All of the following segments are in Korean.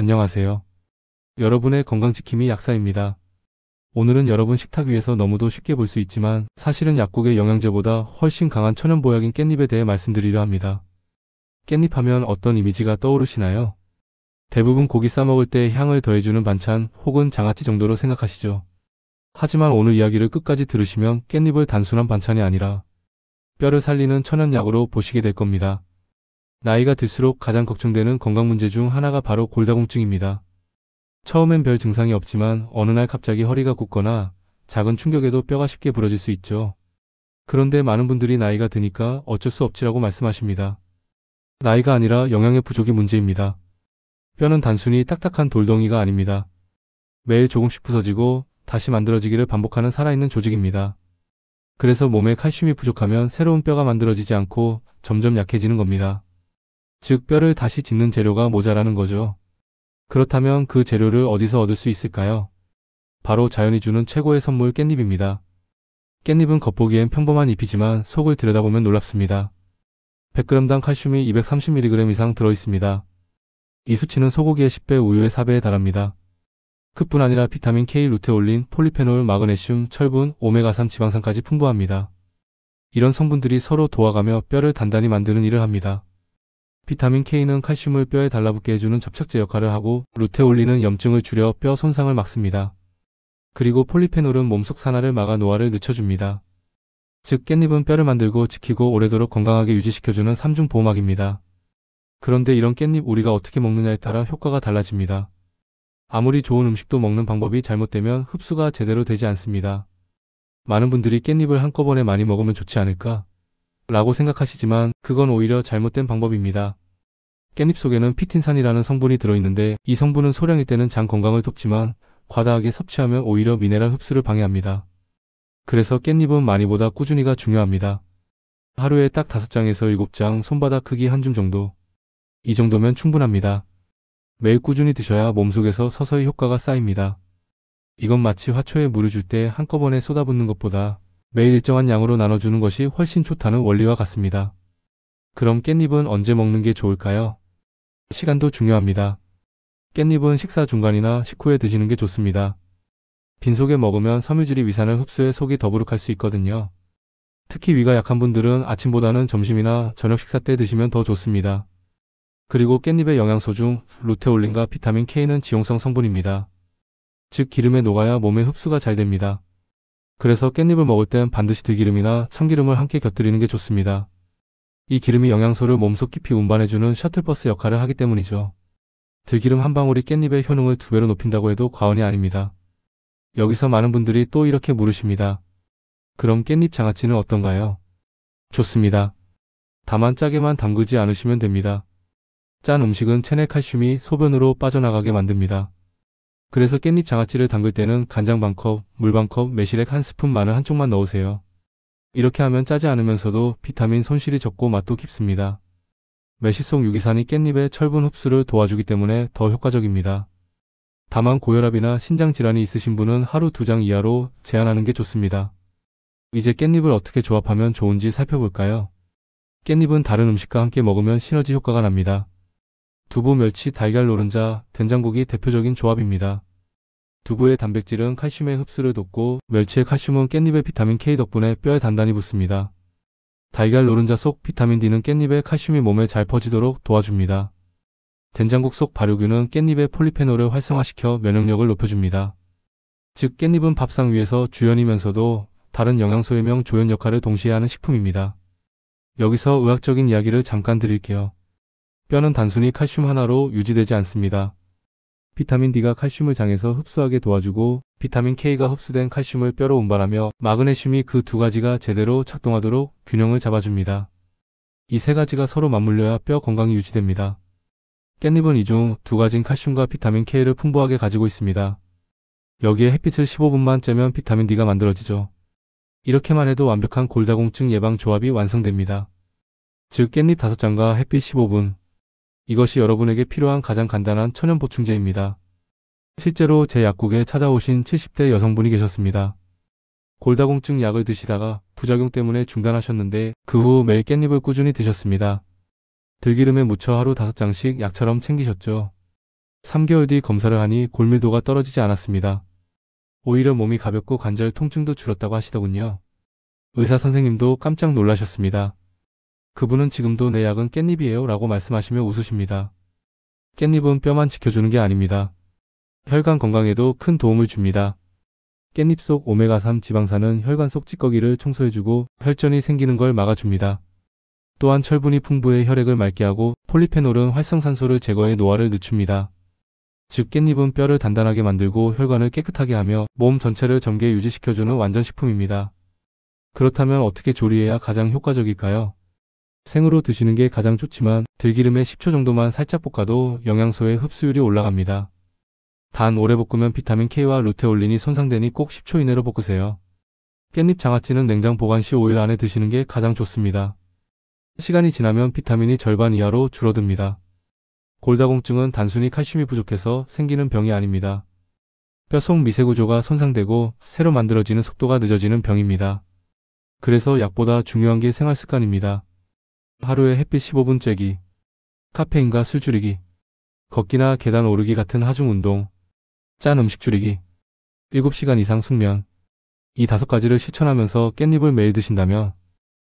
안녕하세요. 여러분의 건강지킴이 약사입니다. 오늘은 여러분 식탁 위에서 너무도 쉽게 볼 수 있지만 사실은 약국의 영양제보다 훨씬 강한 천연보약인 깻잎에 대해 말씀드리려 합니다. 깻잎 하면 어떤 이미지가 떠오르시나요? 대부분 고기 싸먹을 때 향을 더해주는 반찬 혹은 장아찌 정도로 생각하시죠. 하지만 오늘 이야기를 끝까지 들으시면 깻잎을 단순한 반찬이 아니라 뼈를 살리는 천연약으로 보시게 될 겁니다. 나이가 들수록 가장 걱정되는 건강 문제 중 하나가 바로 골다공증입니다. 처음엔 별 증상이 없지만 어느 날 갑자기 허리가 굽거나 작은 충격에도 뼈가 쉽게 부러질 수 있죠. 그런데 많은 분들이 나이가 드니까 어쩔 수 없지라고 말씀하십니다. 나이가 아니라 영양의 부족이 문제입니다. 뼈는 단순히 딱딱한 돌덩이가 아닙니다. 매일 조금씩 부서지고 다시 만들어지기를 반복하는 살아있는 조직입니다. 그래서 몸에 칼슘이 부족하면 새로운 뼈가 만들어지지 않고 점점 약해지는 겁니다. 즉 뼈를 다시 짓는 재료가 모자라는 거죠. 그렇다면 그 재료를 어디서 얻을 수 있을까요? 바로 자연이 주는 최고의 선물 깻잎입니다. 깻잎은 겉보기엔 평범한 잎이지만 속을 들여다보면 놀랍습니다. 100g당 칼슘이 230mg 이상 들어있습니다. 이 수치는 소고기의 10배, 우유의 4배에 달합니다. 그뿐 아니라 비타민 K, 루테올린, 폴리페놀, 마그네슘, 철분, 오메가3 지방산까지 풍부합니다. 이런 성분들이 서로 도와가며 뼈를 단단히 만드는 일을 합니다. 비타민 K는 칼슘을 뼈에 달라붙게 해주는 접착제 역할을 하고 루테올린은 염증을 줄여 뼈 손상을 막습니다. 그리고 폴리페놀은 몸속 산화를 막아 노화를 늦춰줍니다. 즉 깻잎은 뼈를 만들고 지키고 오래도록 건강하게 유지시켜주는 3중 보호막입니다. 그런데 이런 깻잎 우리가 어떻게 먹느냐에 따라 효과가 달라집니다. 아무리 좋은 음식도 먹는 방법이 잘못되면 흡수가 제대로 되지 않습니다. 많은 분들이 깻잎을 한꺼번에 많이 먹으면 좋지 않을까? 라고 생각하시지만 그건 오히려 잘못된 방법입니다. 깻잎 속에는 피틴산이라는 성분이 들어있는데 이 성분은 소량일 때는 장 건강을 돕지만 과다하게 섭취하면 오히려 미네랄 흡수를 방해합니다. 그래서 깻잎은 많이보다 꾸준히가 중요합니다. 하루에 딱 5장에서 7장, 손바닥 크기 한 줌 정도. 이 정도면 충분합니다. 매일 꾸준히 드셔야 몸속에서 서서히 효과가 쌓입니다. 이건 마치 화초에 물을 줄 때 한꺼번에 쏟아붓는 것보다 매일 일정한 양으로 나눠주는 것이 훨씬 좋다는 원리와 같습니다. 그럼 깻잎은 언제 먹는 게 좋을까요? 시간도 중요합니다. 깻잎은 식사 중간이나 식후에 드시는 게 좋습니다. 빈속에 먹으면 섬유질이 위산을 흡수해 속이 더부룩할 수 있거든요. 특히 위가 약한 분들은 아침보다는 점심이나 저녁 식사 때 드시면 더 좋습니다. 그리고 깻잎의 영양소 중 루테올린과 비타민 K는 지용성 성분입니다. 즉 기름에 녹아야 몸에 흡수가 잘 됩니다. 그래서 깻잎을 먹을 땐 반드시 들기름이나 참기름을 함께 곁들이는 게 좋습니다. 이 기름이 영양소를 몸속 깊이 운반해주는 셔틀버스 역할을 하기 때문이죠. 들기름 한 방울이 깻잎의 효능을 2배로 높인다고 해도 과언이 아닙니다. 여기서 많은 분들이 또 이렇게 물으십니다. 그럼 깻잎 장아찌는 어떤가요? 좋습니다. 다만 짜게만 담그지 않으시면 됩니다. 짠 음식은 체내 칼슘이 소변으로 빠져나가게 만듭니다. 그래서 깻잎 장아찌를 담글 때는 간장 반컵, 물 반컵, 매실액 1스푼, 마늘 한쪽만 넣으세요. 이렇게 하면 짜지 않으면서도 비타민 손실이 적고 맛도 깊습니다. 매실 속 유기산이 깻잎의 철분 흡수를 도와주기 때문에 더 효과적입니다. 다만 고혈압이나 신장질환이 있으신 분은 하루 2장 이하로 제한하는 게 좋습니다. 이제 깻잎을 어떻게 조합하면 좋은지 살펴볼까요? 깻잎은 다른 음식과 함께 먹으면 시너지 효과가 납니다. 두부, 멸치, 달걀, 노른자, 된장국이 대표적인 조합입니다. 두부의 단백질은 칼슘의 흡수를 돕고 멸치의 칼슘은 깻잎의 비타민 K 덕분에 뼈에 단단히 붙습니다. 달걀, 노른자 속 비타민 D는 깻잎의 칼슘이 몸에 잘 퍼지도록 도와줍니다. 된장국 속 발효균은 깻잎의 폴리페놀을 활성화시켜 면역력을 높여줍니다. 즉 깻잎은 밥상 위에서 주연이면서도 다른 영양소의 명 조연 역할을 동시에 하는 식품입니다. 여기서 의학적인 이야기를 잠깐 드릴게요. 뼈는 단순히 칼슘 하나로 유지되지 않습니다. 비타민 D가 칼슘을 장에서 흡수하게 도와주고 비타민 K가 흡수된 칼슘을 뼈로 운반하며 마그네슘이 그 2가지가 제대로 작동하도록 균형을 잡아줍니다. 이 3가지가 서로 맞물려야 뼈 건강이 유지됩니다. 깻잎은 이 중 2가지인 칼슘과 비타민 K를 풍부하게 가지고 있습니다. 여기에 햇빛을 15분만 쬐면 비타민 D가 만들어지죠. 이렇게만 해도 완벽한 골다공증 예방 조합이 완성됩니다. 즉 깻잎 5장과 햇빛 15분. 이것이 여러분에게 필요한 가장 간단한 천연 보충제입니다. 실제로 제 약국에 찾아오신 70대 여성분이 계셨습니다. 골다공증 약을 드시다가 부작용 때문에 중단하셨는데 그 후 매일 깻잎을 꾸준히 드셨습니다. 들기름에 묻혀 하루 5장씩 약처럼 챙기셨죠. 3개월 뒤 검사를 하니 골밀도가 떨어지지 않았습니다. 오히려 몸이 가볍고 관절 통증도 줄었다고 하시더군요. 의사 선생님도 깜짝 놀라셨습니다. 그분은 지금도 내 약은 깻잎이에요 라고 말씀하시며 웃으십니다. 깻잎은 뼈만 지켜주는 게 아닙니다. 혈관 건강에도 큰 도움을 줍니다. 깻잎 속 오메가3 지방산은 혈관 속 찌꺼기를 청소해주고 혈전이 생기는 걸 막아줍니다. 또한 철분이 풍부해 혈액을 맑게 하고 폴리페놀은 활성산소를 제거해 노화를 늦춥니다. 즉 깻잎은 뼈를 단단하게 만들고 혈관을 깨끗하게 하며 몸 전체를 정게 유지시켜주는 완전 식품입니다. 그렇다면 어떻게 조리해야 가장 효과적일까요? 생으로 드시는 게 가장 좋지만 들기름에 10초 정도만 살짝 볶아도 영양소의 흡수율이 올라갑니다. 단 오래 볶으면 비타민 K와 루테올린이 손상되니 꼭 10초 이내로 볶으세요. 깻잎 장아찌는 냉장 보관 시 5일 안에 드시는 게 가장 좋습니다. 시간이 지나면 비타민이 절반 이하로 줄어듭니다. 골다공증은 단순히 칼슘이 부족해서 생기는 병이 아닙니다. 뼈 속 미세구조가 손상되고 새로 만들어지는 속도가 늦어지는 병입니다. 그래서 약보다 중요한 게 생활습관입니다. 하루에 햇빛 15분 쬐기, 카페인과 술 줄이기, 걷기나 계단 오르기 같은 하중 운동, 짠 음식 줄이기, 7시간 이상 숙면. 이 5가지를 실천하면서 깻잎을 매일 드신다면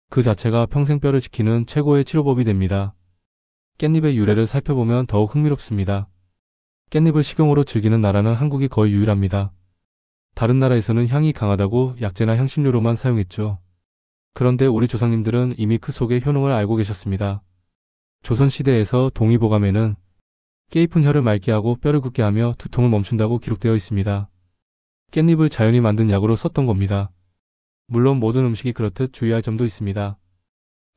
그 자체가 평생 뼈를 지키는 최고의 치료법이 됩니다. 깻잎의 유래를 살펴보면 더욱 흥미롭습니다. 깻잎을 식용으로 즐기는 나라는 한국이 거의 유일합니다. 다른 나라에서는 향이 강하다고 약재나 향신료로만 사용했죠. 그런데 우리 조상님들은 이미 그 속의 효능을 알고 계셨습니다. 조선시대에서 동의보감에는 깨잎은 혀를 맑게 하고 뼈를 굳게 하며 두통을 멈춘다고 기록되어 있습니다. 깻잎을 자연이 만든 약으로 썼던 겁니다. 물론 모든 음식이 그렇듯 주의할 점도 있습니다.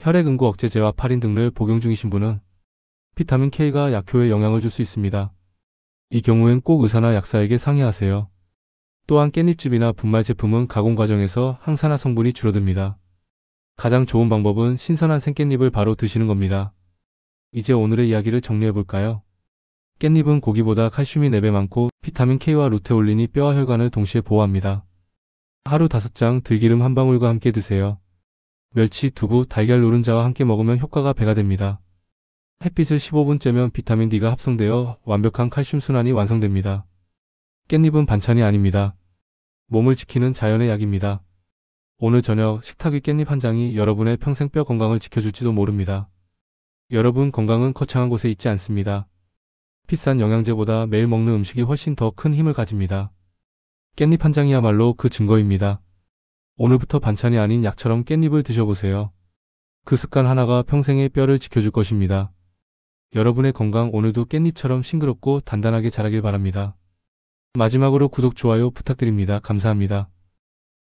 혈액응고 억제제와 파린 등을 복용 중이신 분은 비타민 K가 약효에 영향을 줄 수 있습니다. 이 경우엔 꼭 의사나 약사에게 상의하세요. 또한 깻잎즙이나 분말 제품은 가공 과정에서 항산화 성분이 줄어듭니다. 가장 좋은 방법은 신선한 생깻잎을 바로 드시는 겁니다. 이제 오늘의 이야기를 정리해볼까요? 깻잎은 고기보다 칼슘이 4배 많고 비타민 K와 루테올린이 뼈와 혈관을 동시에 보호합니다. 하루 5장 들기름 한 방울과 함께 드세요. 멸치, 두부, 달걀 노른자와 함께 먹으면 효과가 배가 됩니다. 햇빛을 15분 쬐면 비타민 D가 합성되어 완벽한 칼슘 순환이 완성됩니다. 깻잎은 반찬이 아닙니다. 몸을 지키는 자연의 약입니다. 오늘 저녁 식탁 위 깻잎 한 장이 여러분의 평생 뼈 건강을 지켜줄지도 모릅니다. 여러분 건강은 거창한 곳에 있지 않습니다. 비싼 영양제보다 매일 먹는 음식이 훨씬 더 큰 힘을 가집니다. 깻잎 한 장이야말로 그 증거입니다. 오늘부터 반찬이 아닌 약처럼 깻잎을 드셔보세요. 그 습관 하나가 평생의 뼈를 지켜줄 것입니다. 여러분의 건강 오늘도 깻잎처럼 싱그럽고 단단하게 자라길 바랍니다. 마지막으로 구독, 좋아요 부탁드립니다. 감사합니다.